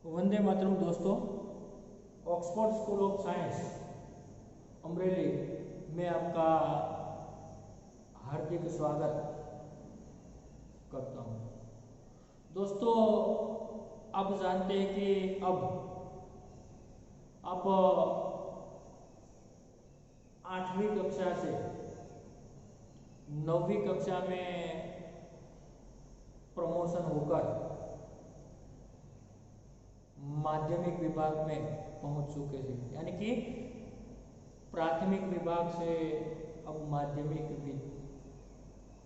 वंदे मातरम दोस्तों। Oxford school of science Amreli में आपका हार्दिक स्वागत करता हूं। दोस्तों, आप जानते हैं कि अब आप 8वीं कक्षा से 9वीं कक्षा में प्रमोशन होकर माध्यमिक विभाग में पहुंच चुके थे, यानी कि प्राथमिक विभाग से अब माध्यमिक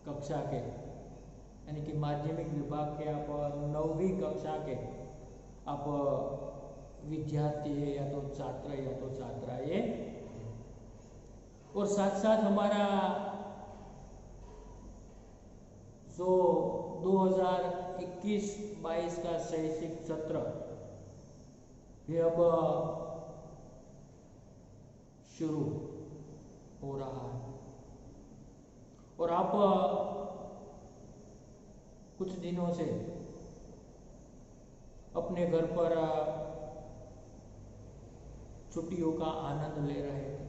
कक्षा के यानी कि माध्यमिक विभाग के आप 9वीं कक्षा के आप विद्यार्थी है या तो छात्र या तो छात्राएं, और साथ साथ हमारा जो 2021-22 का शैक्षिक सत्र ये अब शुरू हो रहा है। और आप कुछ दिनों से अपने घर पर छुट्टियों का आनंद ले रहे थे,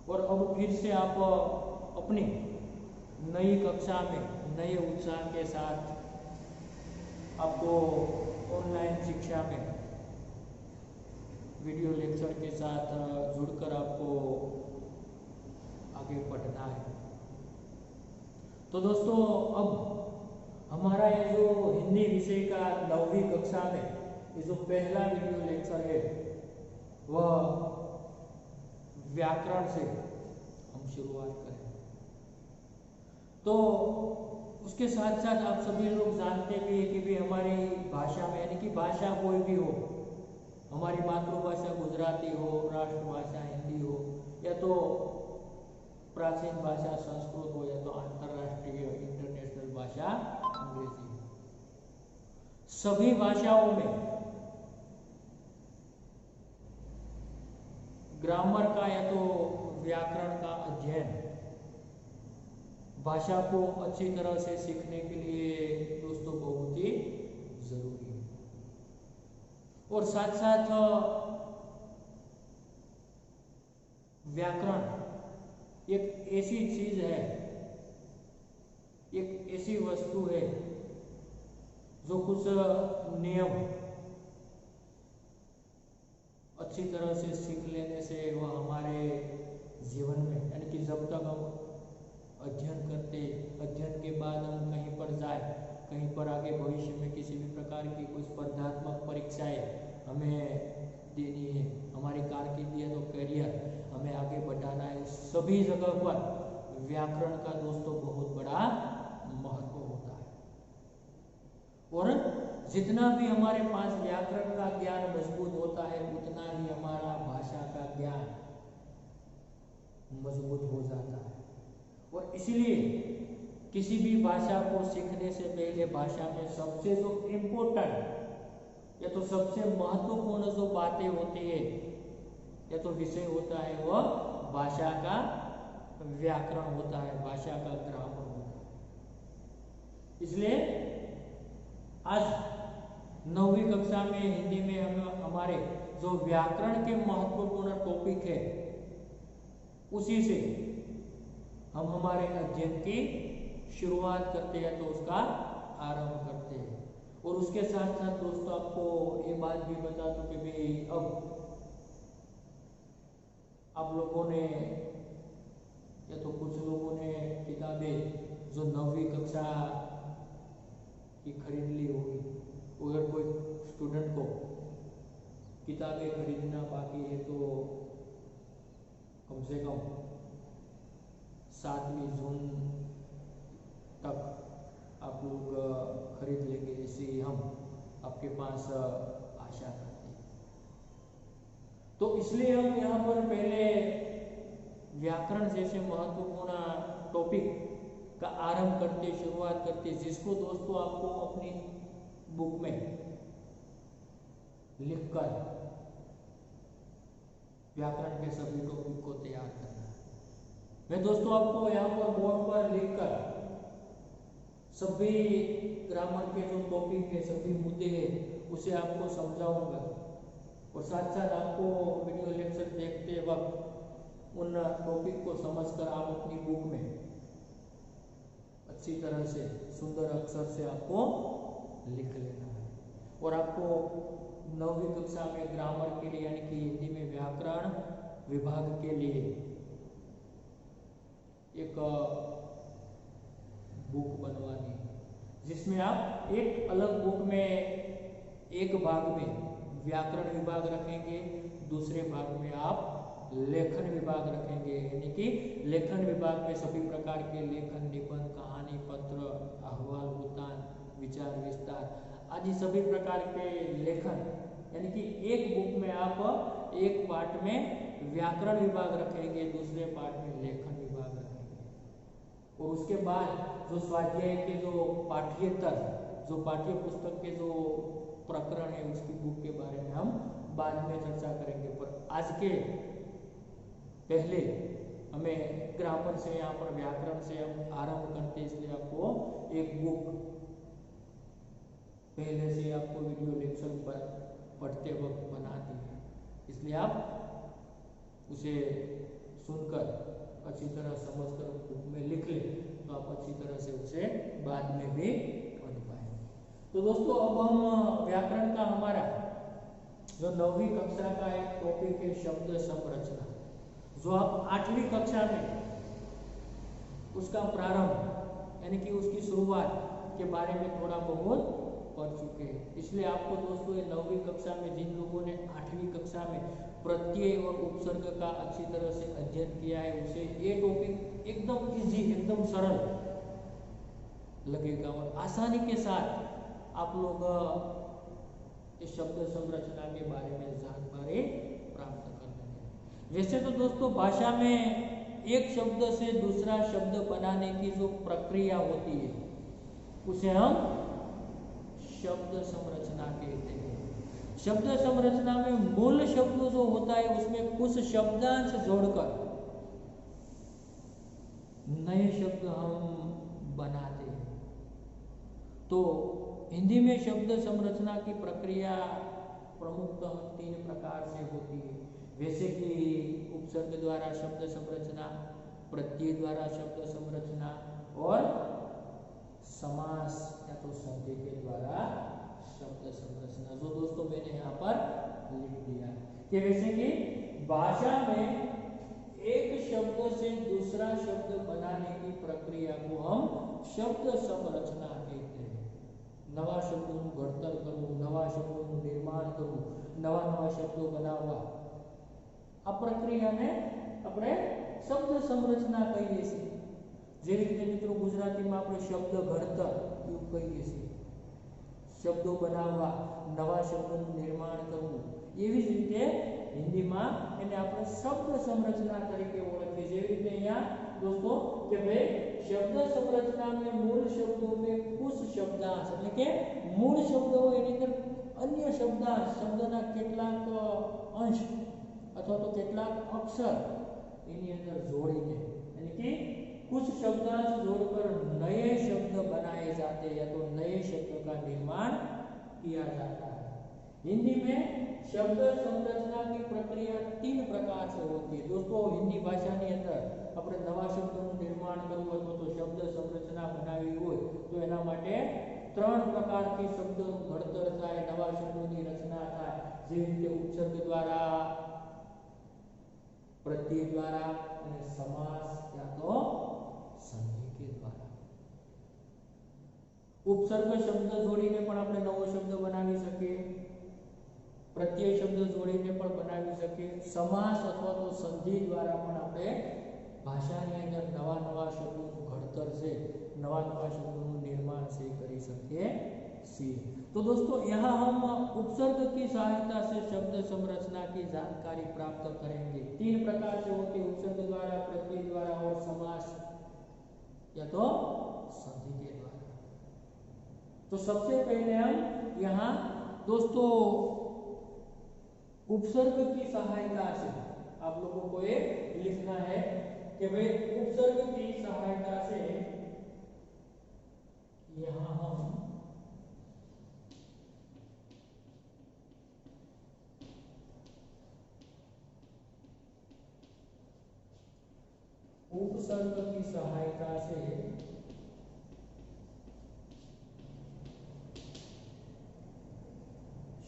और अब फिर से आप अपनी नई कक्षा में नए उत्साह के साथ आपको ऑनलाइन शिक्षा में वीडियो लेक्चर के साथ जुड़कर आपको आगे बढ़ना है। तो दोस्तों, अब हमारा ये जो हिंदी विषय का 9वीं कक्षा में ये जो पहला वीडियो लेक्चर है वह व्याकरण से हम शुरुआत करें। तो उसके साथ साथ आप सभी लोग जानते भी हैं कि भी हमारी भाषा में, यानी कि भाषा कोई भी हो, हमारी मातृभाषा गुजराती हो, राष्ट्रभाषा हिंदी हो, या तो प्राचीन भाषा संस्कृत हो, या तो अंतर्राष्ट्रीय इंटरनेशनल भाषा अंग्रेजी हो, सभी भाषाओं में ग्रामर का या तो व्याकरण का अध्ययन भाषा को अच्छी तरह से सीखने के लिए दोस्तों बहुत ही जरूरी है। और साथ साथ व्याकरण एक ऐसी चीज है, एक ऐसी वस्तु है जो कुछ नियम अच्छी तरह से सीख लेने से वह हमारे जीवन में, यानी कि जब तक हम अध्ययन के बाद हम कहीं पर जाए, कहीं पर आगे भविष्य में किसी भी प्रकार की कोई स्पर्धात्मक परीक्षाएं हमें देनी है, हमारी कारकिर्दी तो करियर हमें आगे बढ़ाना है, सभी जगह पर व्याकरण का दोस्तों बहुत बड़ा महत्व होता है। और जितना भी हमारे पास व्याकरण का ज्ञान मजबूत होता है उतना ही हमारा भाषा का ज्ञान मजबूत हो जाता है। और इसलिए किसी भी भाषा को सीखने से पहले भाषा में सबसे जो इम्पोर्टेंट या तो सबसे महत्वपूर्ण जो बातें होती है या तो विषय होता है वह भाषा का व्याकरण होता है, भाषा का ग्रामर होता है। इसलिए आज 9वीं कक्षा में हिंदी में हम हमारे जो व्याकरण के महत्वपूर्ण टॉपिक है उसी से हम हमारे अध्ययन की शुरुआत करते हैं, तो उसका आरंभ करते हैं। और उसके साथ साथ दोस्तों आपको ये बात भी बता दूं कि भाई अब आप लोगों ने या तो कुछ लोगों ने किताबें जो 9वीं कक्षा की खरीद ली होगी, अगर कोई स्टूडेंट को किताबें खरीदना बाकी है तो कम से कम 7वीं जून तक आप लोग खरीद लेंगे, ऐसी हम आपके पास आशा करते हैं। तो इसलिए हम यहाँ पर पहले व्याकरण जैसे महत्वपूर्ण टॉपिक का आरंभ करते, शुरुआत करते, जिसको दोस्तों आपको अपनी बुक में लिखकर व्याकरण के सभी टॉपिक को तैयार करना है। मैं दोस्तों आपको यहाँ पर बोर्ड पर लिखकर सभी ग्रामर के जो टॉपिक है, सभी मुद्दे हैं, उसे आपको समझाऊंगा, और साथ साथ आपको वीडियो लेक्चर देखते वक्त उन टॉपिक को समझकर आप अपनी बुक में अच्छी तरह से सुंदर अक्षर से आपको लिख लेना है। और आपको 9वीं कक्षा में ग्रामर के लिए यानी कि हिंदी में व्याकरण विभाग के लिए एक बुक बनवानी, जिसमें आप एक अलग बुक में एक भाग में व्याकरण विभाग रखेंगे, दूसरे भाग में आप लेखन विभाग रखेंगे, यानी कि लेखन विभाग में सभी प्रकार के लेखन, निबंध, कहानी, पत्र, अहवाल, वृत्तांत, विचार विस्तार आदि सभी प्रकार के लेखन, यानी कि एक बुक में आप एक पार्ट में व्याकरण विभाग रखेंगे, दूसरे पार्ट में लेखन विभाग रखेंगे। और उसके बाद जो स्वाध्याय के जो पाठ्येतर, जो पाठ्य पुस्तक के जो प्रकरण है उसकी बुक के बारे में हम बाद में चर्चा करेंगे। पर आज के पहले हमें ग्रामर से, यहाँ पर व्याकरण से हम आरंभ करते हैं, इसलिए आपको एक बुक पहले से आपको वीडियो लेक्चर पर पढ़ते वक्त बना दी है, इसलिए आप उसे सुनकर अच्छी तरह समझकर बुक में लिख लें तो आप अच्छी तरह से उसे बाद में भी पढ़ पाएंगे। तो दोस्तों अब हम व्याकरण का हमारा जो 9वीं कक्षा का एक टॉपिक है शब्द संरचना, जो आप 8वीं कक्षा में उसका प्रारंभ यानी कि उसकी शुरुआत के बारे में थोड़ा बहुत पढ़ चुके हैं। इसलिए आपको दोस्तों ये 9वीं कक्षा में जिन लोगों ने 8वीं कक्षा में प्रत्यय और उपसर्ग का अच्छी तरह से अध्ययन किया है, उसे ये टॉपिक एकदम इजी, एकदम सरल लगेगा और आसानी के साथ आप लोग इस शब्द संरचना के बारे में जानकारी प्राप्त कर लेंगे। वैसे तो दोस्तों भाषा में एक शब्द से दूसरा शब्द बनाने की जो प्रक्रिया होती है उसे हम शब्द संरचना कहते हैं। शब्द संरचना में मूल शब्द जो होता है उसमें कुछ शब्दांश जोड़कर नए शब्द हम बनाते हैं। तो हिंदी में शब्द संरचना की प्रक्रिया प्रमुखतः 3 प्रकार से होती है, जैसे कि उपसर्ग द्वारा शब्द संरचना, प्रत्यय द्वारा शब्द संरचना और समास या तो संधि के द्वारा शब्द संरचना, जो दोस्तों मैंने यहाँ पर लिख दिया कि वैसे कि भाषा में एक शब्द से दूसरा शब्द बनाने की प्रक्रिया को हम शब्द संरचना कहते हैं। नवा शब्दों घड़तर करવું, नवा शब्दों निर्माण करવું, नवा नवा शब्दों बनावा, આ પ્રક્રિયાને આપણે શબ્દ સંરચના કહીએ છીએ। જે રીતે મિત્રો ગુજરાતીમાં આપણે શબ્દ ઘડતર એવું કહીએ છીએ, શબ્દો બનાવવા, નવા શબ્દોનું निर्माण કરવું, એવી જ રીતે हिंदीમાં એને આપણે શબ્દ સંરચના તરીકે ઓળખીએ। જેવી રીતે અહીંયા दोस्तों કે ભાई शब्द संरचना में मूल शब्दों में कुछ शब्दांश એટલે કે મૂળ શબ્દો એની અંદર અન્ય શબ્દાંશ, શબ્દના કેટલાક અંશ अथवा तो કેટલાક અક્ષર એની અંદર જોડીને यानी कि कुछ शब्दांश जोड़कर नए शब्द बनाए जाते हैं या तो नए शब्दों का निर्माण किया जाता है। हिंदी में शब्द संरचना की प्रक्रिया 3 प्रकार से होती है। दोस्तों हिंदी भाषा ની અંદર આપણે નવા શબ્દોનું निर्माण કરવું હોય તો શબ્દ સંરચના બનાવવી હોય તો એના માટે 3 પ્રકારથી શબ્દોનું ઘડતર થાય, નવા શબ્દોની રચના થાય, જે રીતે ઉપસર્ગ द्वारा, प्रत्यय द्वारा અને સમાસ या तो संधि के द्वारा। उपसर्ग शब्द जोड़ीने पण આપણે નવો શબ્દ બનાવી શકીએ, प्रत्यय शब्द जोड़ीने पण બનાવી શકીએ, સમાસ અથવા તો સંધિ દ્વારા પણ આપણે ભાષાની અંદર નવા નવા શબ્દોનું ઘડતર છે, નવા નવા શબ્દોનું निर्माण से કરી શકીએ છીએ। तो दोस्तों यहाँ हम उपसर्ग की सहायता से शब्द संरचना की जानकारी प्राप्त करेंगे। 3 प्रकार से होते हैं, उपसर्ग द्वारा, प्रत्यय द्वारा और समास या तो संधि के द्वारा। तो सबसे पहले हम यहाँ दोस्तों उपसर्ग की सहायता से आप लोगों को ये लिखना है कि भाई उपसर्ग की सहायता से यहाँ हम उपसर्ग की सहायता से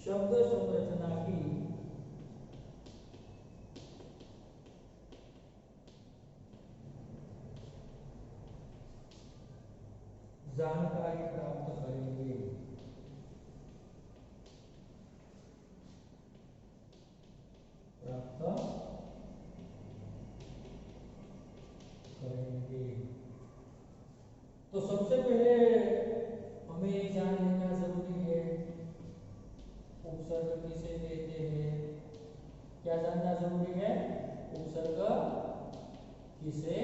शब्द संरचना की जानकारी प्राप्त करेंगे। तो सबसे पहले हमें ये जान लेना जरूरी है उपसर्ग किसे कहते हैं। क्या जानना जरूरी है? उपसर्ग किसे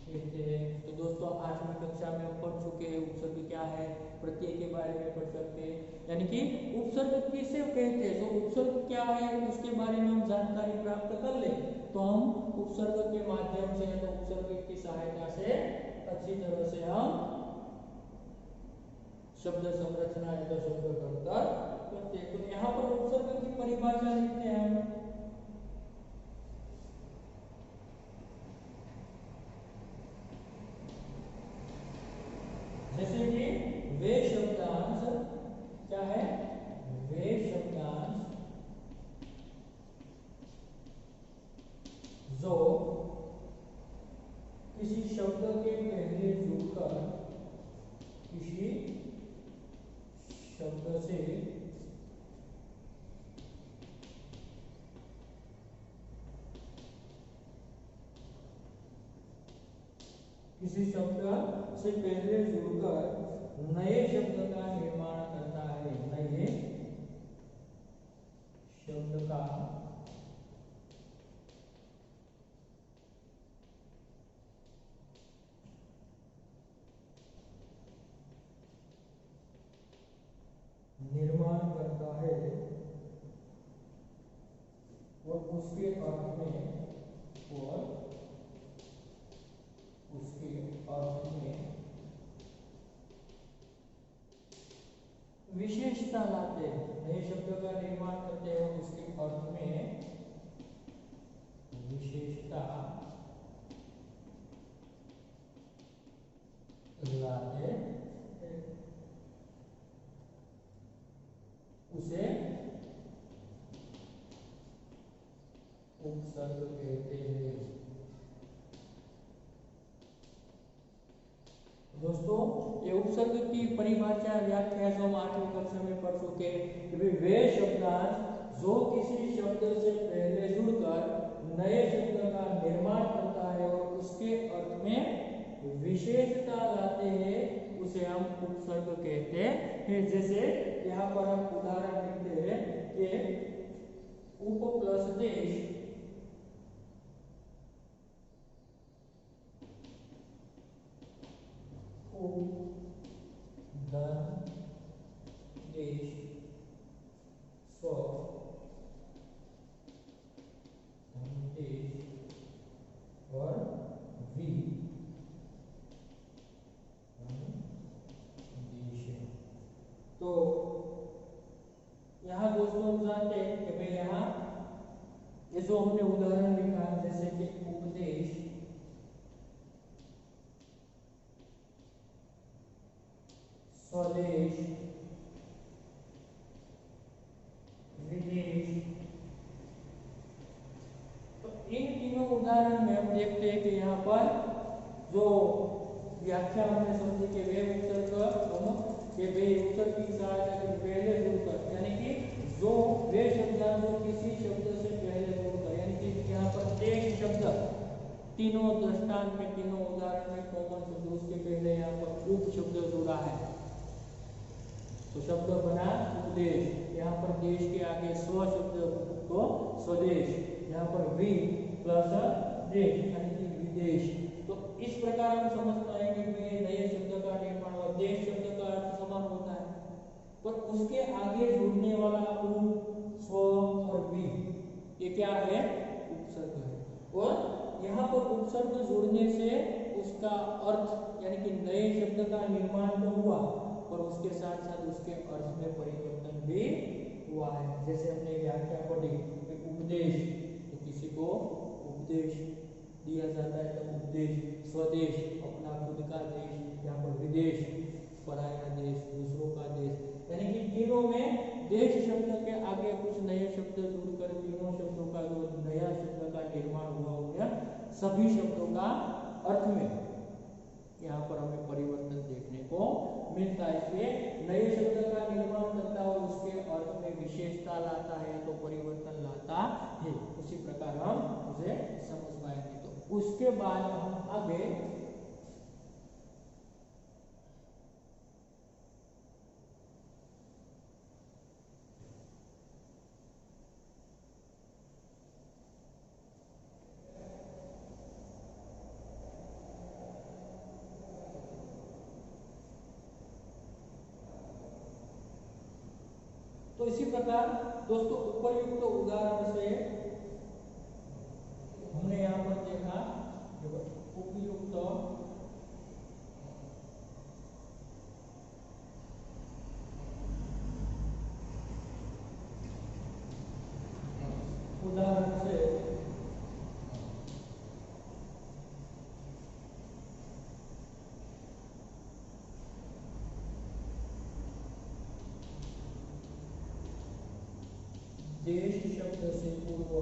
कहते हैं। तो दोस्तों आठवीं कक्षा में हम पढ़ चुके हैं उपसर्ग क्या है, प्रत्यय के बारे में पढ़ सकते हैं, यानी कि उपसर्ग किसे कहते हैं। तो उपसर्ग क्या है उसके बारे में हम जानकारी प्राप्त कर ले तो हम उपसर्ग के माध्यम से तो उपसर्ग की सहायता से अच्छी तरह से हम शब्द संरचना या तो शब्द घड़तर करते हैं। तो यहाँ पर उपसर्ग की परिभाषा लिखते हैं हम। जैसे कि वे शब्दांश क्या है, वे शब्दांश जो किसी शब्द के पहले जुड़कर किसी शब्द से पहले जुड़कर नए शब्द का निर्माण करता है, नए शब्द का निर्माण करता है और उसके अर्थ में विशेषता लाते हैं। नए शब्द का निर्माण करते हैं उसके अर्थ में विशेषता लाते हैं, उसे उपसर्ग कहते हैं। दोस्तों ये उपसर्ग की परिभाषा व्याख्या जो हम आठवीं कक्षा में पढ़ चुके हैं कि वे शब्दांश जो किसी शब्द से पहले जुड़कर नए शब्द का निर्माण करता है और उसके अर्थ में विशेषता लाते हैं उसे हम उपसर्ग कहते हैं। जैसे यहाँ पर हम उदाहरण लिखते हैं कि उप प्लस देश धन देश स्व देश और वी देश। तो यहाँ दोस्तों हम जानते हैं कि भाई यहाँ ये जो हमने उदाहरण लिखा जैसे कि उपदेश, स्वदेश, विदेश, तो इन तीनों उदाहरण में हम देखते हैं कि यहाँ पर जो व्याख्या हमने समझी कि वे उपसर्ग के वे उपसर्ग की सहायता से पहले जुड़कर यानी कि जो वे शब्द जो किसी शब्द से पहले जुड़कर यानी कि यहाँ पर एक शब्द तीनों दृष्टांत में तीनों उदाहरण में कॉमन शब्द उसके पहले यहाँ पर उप शब्द जुड़ा है तो शब्द बना उपदेश। यहाँ पर देश के आगे स्व शब्द तो स्वदेश, यहाँ पर वी प्लस देश यानी कि विदेश। तो इस प्रकार हम समझ पाएंगे कि नए शब्द का निर्माण और देश शब्द का अर्थ समान होता है पर उसके आगे जुड़ने वाला उ, स्व और वी ये क्या है, उपसर्ग है। और यहाँ पर उपसर्ग जुड़ने से उसका अर्थ यानी कि नए शब्द का निर्माण तो हुआ और उसके साथ साथ उसके अर्थ में परिवर्तन भी हुआ है। जैसे हमने व्याख्या पढ़ी उपदेश तो किसी को उपदेश दिया जाता है तब उपदेश, स्वदेश अपना खुद का देश, यहाँ पर विदेश पराया देश, दूसरों का देश, यानी कि तीनों में देश शब्द के आगे कुछ नए शब्द जोड़कर तीनों शब्दों का जो नया शब्द का निर्माण हुआ हो गया, सभी शब्दों का अर्थ में यहाँ पर हमें परिवर्तन देखने को मिलता है। इसलिए नए शब्द का निर्माण करता है और उसके अर्थ में विशेषता लाता है तो परिवर्तन लाता है। उसी प्रकार हम उसे समझ पाएंगे। तो उसके बाद हम आगे तो इसी प्रकार दोस्तों उपयुक्त उदाहरण से हमने यहाँ पर देखा उपयुक्त उदाहरण से देश शब्द से पूर्व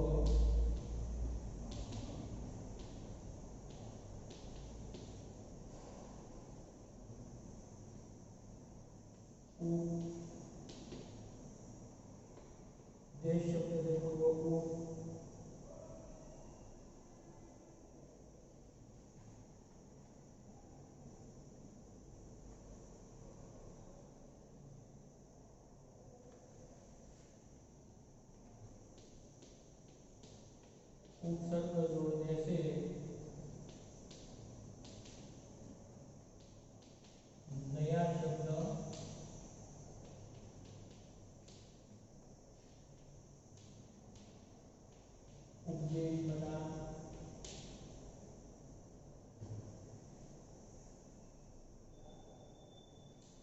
देश शब्द से पूर्व उपसर्ग जोड़ने से नया शब्द उपदेश बना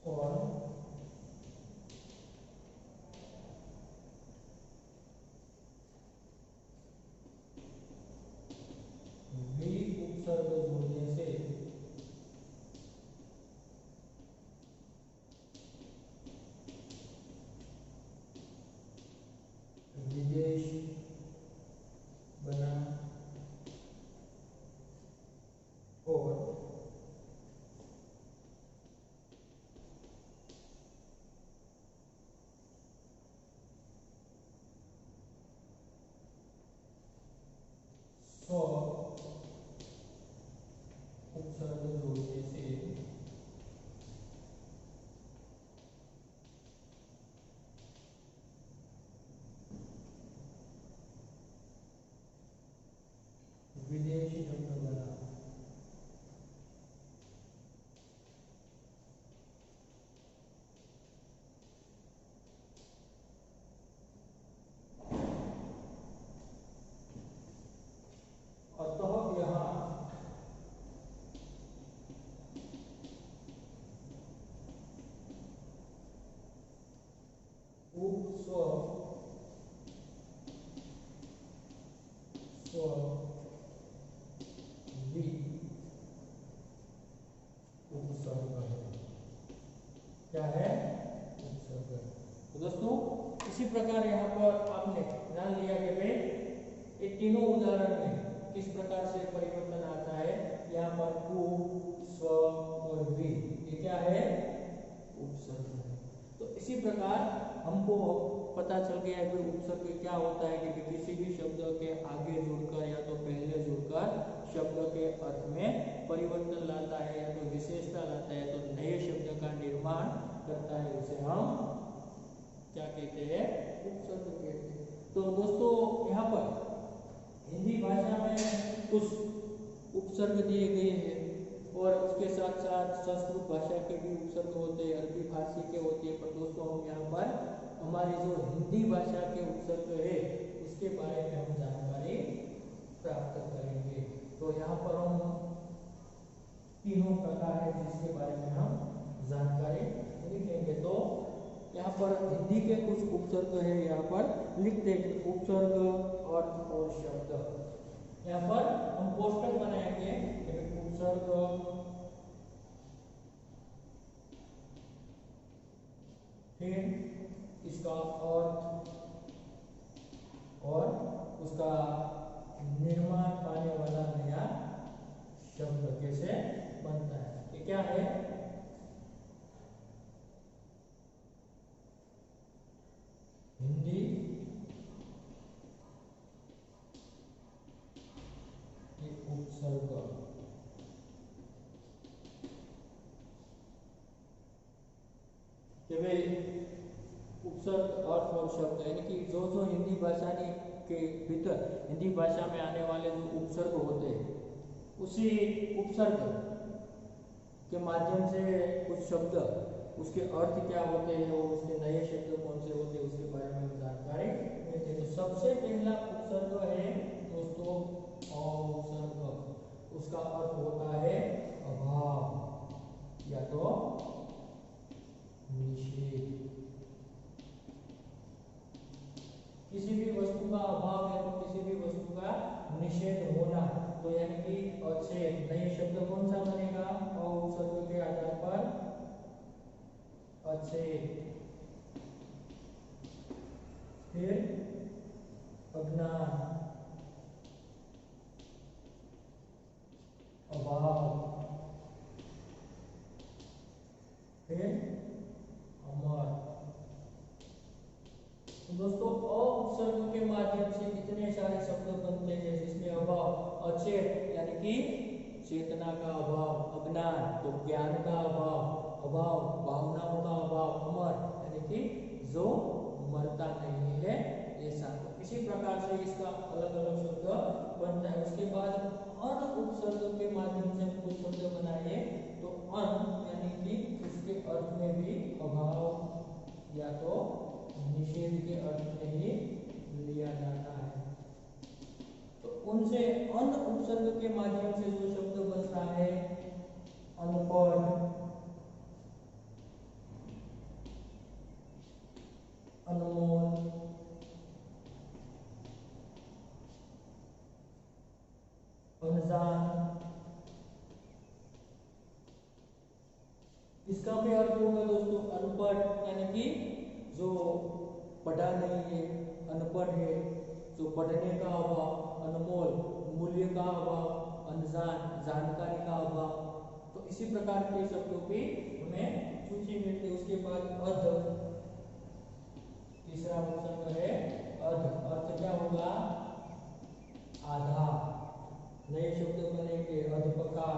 और उपसर्ग जोड़ने से विदेश बना और स्व उपसर्ग जोड़ने से विदेशी शब्द बना। अतः यहाँ स्व वि उपसर्ग है। क्या है? उपसर्ग। तो दोस्तों इसी प्रकार यहाँ पर आपने ध्यान लिया कि भाई ये तीनों उदाहरण में किस प्रकार से परिवर्तन आता है। यहाँ पर उ, स्व और वि, ये क्या है? उपसर्ग है। तो इसी प्रकार हमको पता चल गया है कि उपसर्ग क्या होता है कि किसी भी शब्द के आगे जुड़कर या तो पहले जुड़कर शब्द के अर्थ में परिवर्तन लाता है या तो विशेषता लाता है, तो नए शब्द का निर्माण करता है, उसे हम क्या कहते हैं? उपसर्ग कहते हैं। तो दोस्तों यहाँ पर हिंदी भाषा में कुछ उपसर्ग दिए गए हैं और उसके साथ साथ संस्कृत भाषा के भी उपसर्ग होते हैं, अरबी फारसी के होते हैं। पर दोस्तों हम यहाँ पर हमारी जो हिंदी भाषा के उपसर्ग है उसके बारे में हम जानकारी प्राप्त करेंगे। तो यहाँ पर हम तीनों प्रकार है जिसके बारे में हम जानकारी लिखेंगे। तो यहाँ पर हिंदी के कुछ उपसर्ग है, यहाँ पर लिख देंगे। उपसर्ग, अर्थ और शब्द। यहाँ पर हम कोष्टक बनाएंगे, उपसर्ग, फिर इसका अर्थ और उसका निर्माण पाने वाला नया शब्द कैसे बनता है। ये क्या है? हिंदी के उपसर्ग, कि भाई उपसर्ग, अर्थ और शब्द, यानी कि जो जो हिंदी भाषा के भीतर हिंदी भाषा में आने वाले जो उपसर्ग होते हैं, उसी उपसर्ग के माध्यम से कुछ शब्द, उसके अर्थ क्या होते हैं और उसके नए शब्द कौन से होते हैं, उसके बारे में हम जानकारी लेते हैं। तो सबसे पहला उपसर्ग है दोस्तों अउपसर्ग। उसका अर्थ होता है अभाव या तो निषेध। किसी भी वस्तु का अभाव है तो किसी भी वस्तु का निषेध होना, तो यानी कि अच्छे नए शब्द कौन सा बनेगा? अउपसर्ग के आधार पर अच्छे, फिर अज्ञान, अभाव, फिर अमर। तो दोस्तों अउपसर्ग के माध्यम से कितने सारे शब्द बनते हैं, जिसमें अभाव, अचेत यानी कि चेतना का अभाव, अज्ञान तो ज्ञान का अभाव, अभाव भावनाओं का अभाव, अमर यानी कि जो मरता नहीं है ऐसा। तो इसी प्रकार से इसका अलग अलग शब्द बनता है। उसके बाद अन उपसर्ग के माध्यम से हम कुछ शब्द बनाए, तो अन यानी कि उसके अर्थ में भी अभाव या तो निषेध के अर्थ में ही लिया जाता है। तो उनसे अन उपसर्ग के माध्यम से जो शब्द बनता है, अनपढ़, अनमोल, अनजान, इसका भी अर्थ होगा दोस्तों अनपढ़ यानी कि जो पढ़ा नहीं है, अनपढ़ है, जो पढ़ने का अभाव, अनमोल मूल्य का अभाव, अनजान जानकारी का अभाव। तो इसी प्रकार के शब्दों की हमें सूची मिलती है। उसके बाद अध, तीसरा उपसर्ग है अध। अर्थ क्या होगा? आधा। नए शब्द बनेंगे अधपका,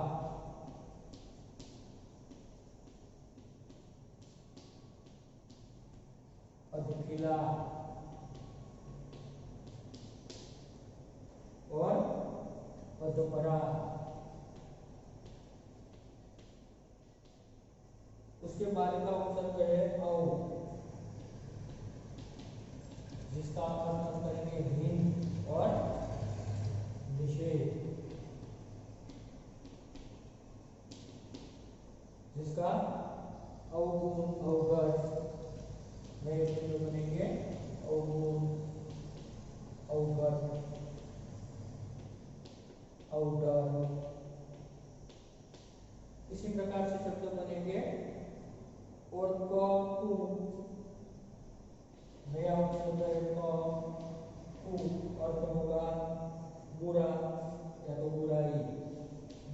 अधखिला और अधपरा। उसके बाद का उपसर्ग है औ, जिसका अर्थ हम करेंगे हीन और निषेध, जिसका अवगुण, अवगत नए शब्द बनेंगे अवगुण, अवगत, अवडर। इसी प्रकार से शब्द बनेंगे। और कु, नया उपसर्ग है कु, अर्थ होगा बुरा या तो बुराई,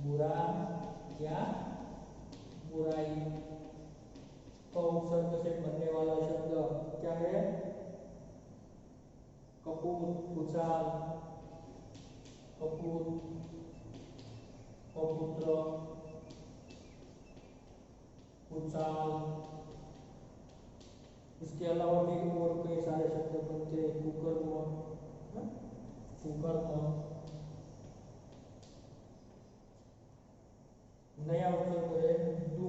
बुरा या बुराई। तो उपसर्ग से बनने वाला शब्द क्या है? कपूत, कुचाल, कपूत, कपुत्र, कुचाल। इसके अलावा भी और कई सारे शब्द बनते हैं, कुकर्म, कुकर्म। नया उपसर्ग है दू,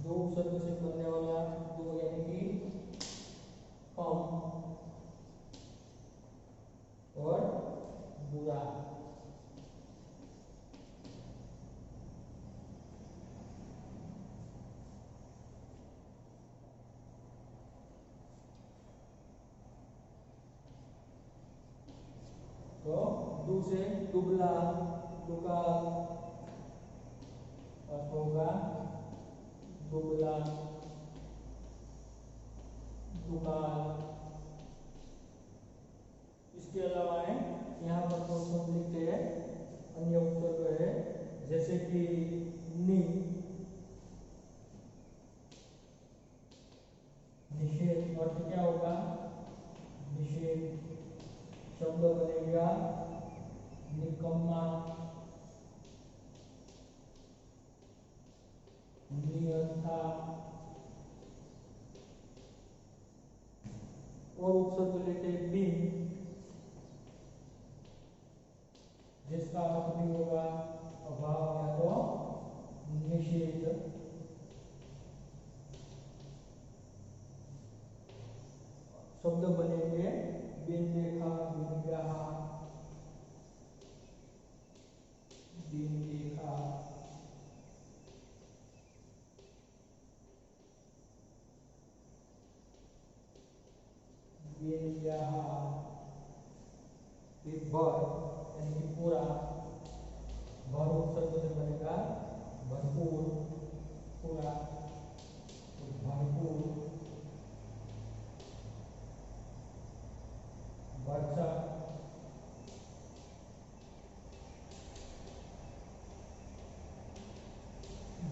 दो उपसर्ग से बनने वाला दो यानी कि कम और बुरा। दू से दुबला, दुकाल, अर्थ होगा दुबला, दुकाल। इसके अलावा है यहाँ पर दोस्तों हम लिखते हैं अन्य उपसर्ग है, जैसे कि नि, निषेध। अर्थ क्या होगा? निषेध। शब्द बनेगा निकम्मा, नियंता। और उपसर्ग लेते हैं बिन, जिसका अर्थ भी होगा अभाव या तो निषेध। शब्द बनेंगे बिन देखा, बिन ब्याहा, बिन देखा, बिन ब्याहा। फिर भर यानी कि पूरा, भर उपसर्ग से बनेगा भरपूर, पूरा, भरपूर। भरसक,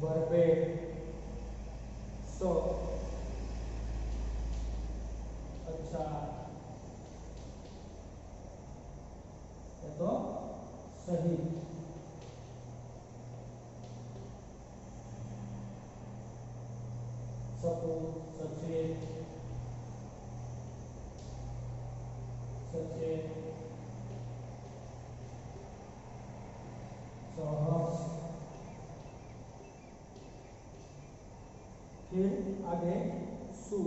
भरपेट, सो, अच्छा, ये तो सही। सपूत, सचेत, सचेत, सहर्ष। फिर आगे सु,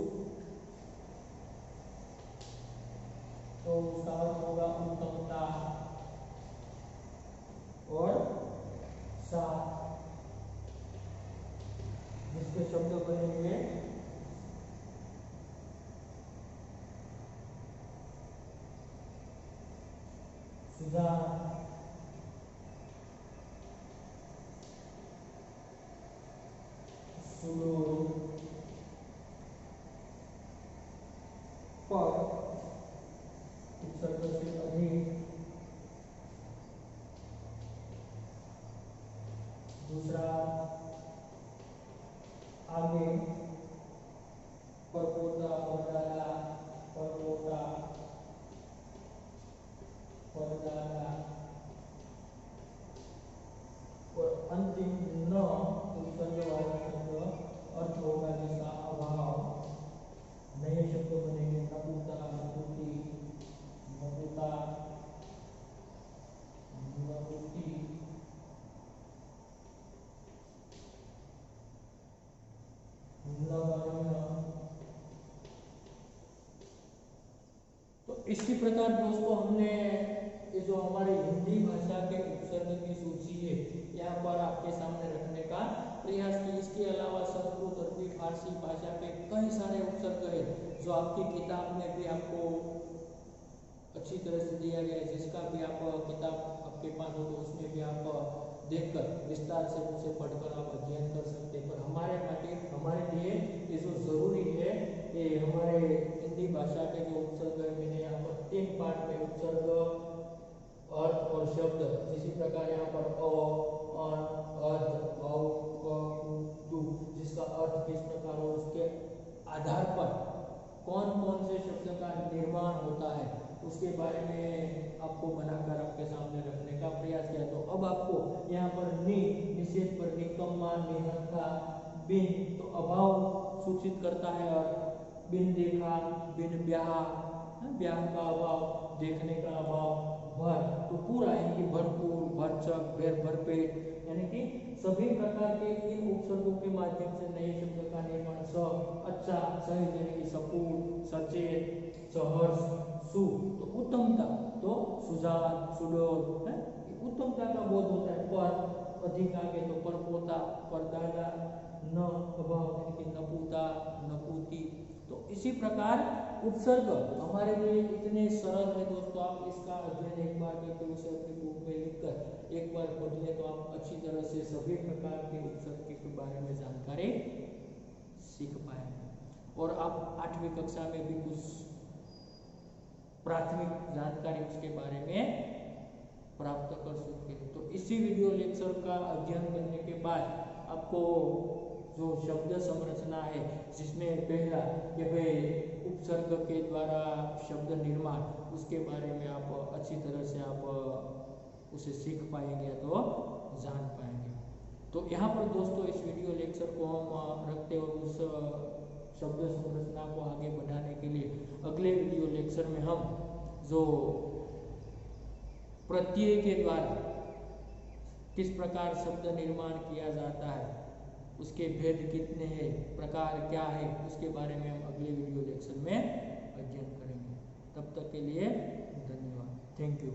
तो उसका अर्थ होगा उत्तमता और साथ, जिसके शब्द बनेंगे सुजान, सुडोल, पर, उपसर्ग से अधिक। दूसरा आगे परपोता, परदादा, परपोता, परदादा। और अंतिम न उपसर्ग वाला शब्द अर्थ होगा जिसका अभाव। नए शब्द बनेंगे नपुता, नपुती, नपुता, नपुती, नगण्य। तो इसी प्रकार दोस्तों हमने ये जो हमारी हिंदी भाषा के उपसर्ग की सूची है यहाँ पर आपके सामने रखने का प्रयास की। इसके अलावा संस्कृत, अरबी, फारसी भाषा के कई सारे उपसर्ग है जो आपकी किताब में भी आपको अच्छी तरह से दिया गया है। जिसका भी आप किताब आपके पास हो तो उसमें भी आप देखकर विस्तार से उसे पढ़कर आप अध्ययन कर सकते हैं। पर हमारे लिए ये जो जरूरी है ये हमारे हिंदी भाषा के जो उपसर्ग है, मैंने यहाँ पर 3 पार्ट में उपसर्ग, अर्थ और शब्द, इसी प्रकार यहाँ पर अ, अन, अर्थ, भाव, क, दु, जिसका अर्थ किस प्रकार हो उसके आधार पर कौन कौन से शब्द का निर्माण होता है उसके बारे में आपको बनाकर आपके सामने रखने का प्रयास किया। तो अब आपको यहाँ पर निषेध पर निकम्मा, निहंता, बिन तो अभाव सूचित करता है, और बिन देखा, बिन ब्याह, ब्याह का अभाव, देखने का अभाव, भर तो पूरा यानी कि भरपूर, भरचक, भरपेट, यानी कि सभी प्रकार के इन उपसर्गों के माध्यम से नए शब्द का निर्माण। स, अच्छा, सही, यानी कि सपूत, सचेत, सहर्ष, सु तो उत्तमता, तो सुजान, सुडोल है, उत्तमता का बोध होता है। पर अधिक आगे तो परपोता, परदादा, न अभाव यानी कि नपुता, नपुती, तो इसी प्रकार उपसर्ग हमारे लिए इतने सरल है दोस्तों, आप इसका अध्ययन एक बार करके उसे अपनी बुक में लिखकर एक बार पढ़ लें तो आप अच्छी तरह से सभी प्रकार के उपसर्ग के बारे में जानकारी सीख पाएंगे और आप 8वीं कक्षा में भी कुछ प्राथमिक जानकारी उसके बारे में प्राप्त कर सकते हैं। तो इसी वीडियो लेक्चर का अध्ययन करने के बाद आपको जो शब्द संरचना है, जिसमें पहला कि भाई उपसर्ग के द्वारा शब्द निर्माण, उसके बारे में आप अच्छी तरह से आप उसे सीख पाएंगे तो जान पाएंगे। तो यहाँ पर दोस्तों इस वीडियो लेक्चर को हम रखते और उस शब्द संरचना को आगे बढ़ाने के लिए अगले वीडियो लेक्चर में हम जो प्रत्यय के द्वारा किस प्रकार शब्द निर्माण किया जाता है, उसके भेद कितने हैं, प्रकार क्या है, उसके बारे में हम अगले वीडियो लेक्चर में अध्ययन करेंगे। तब तक के लिए धन्यवाद। Thank you.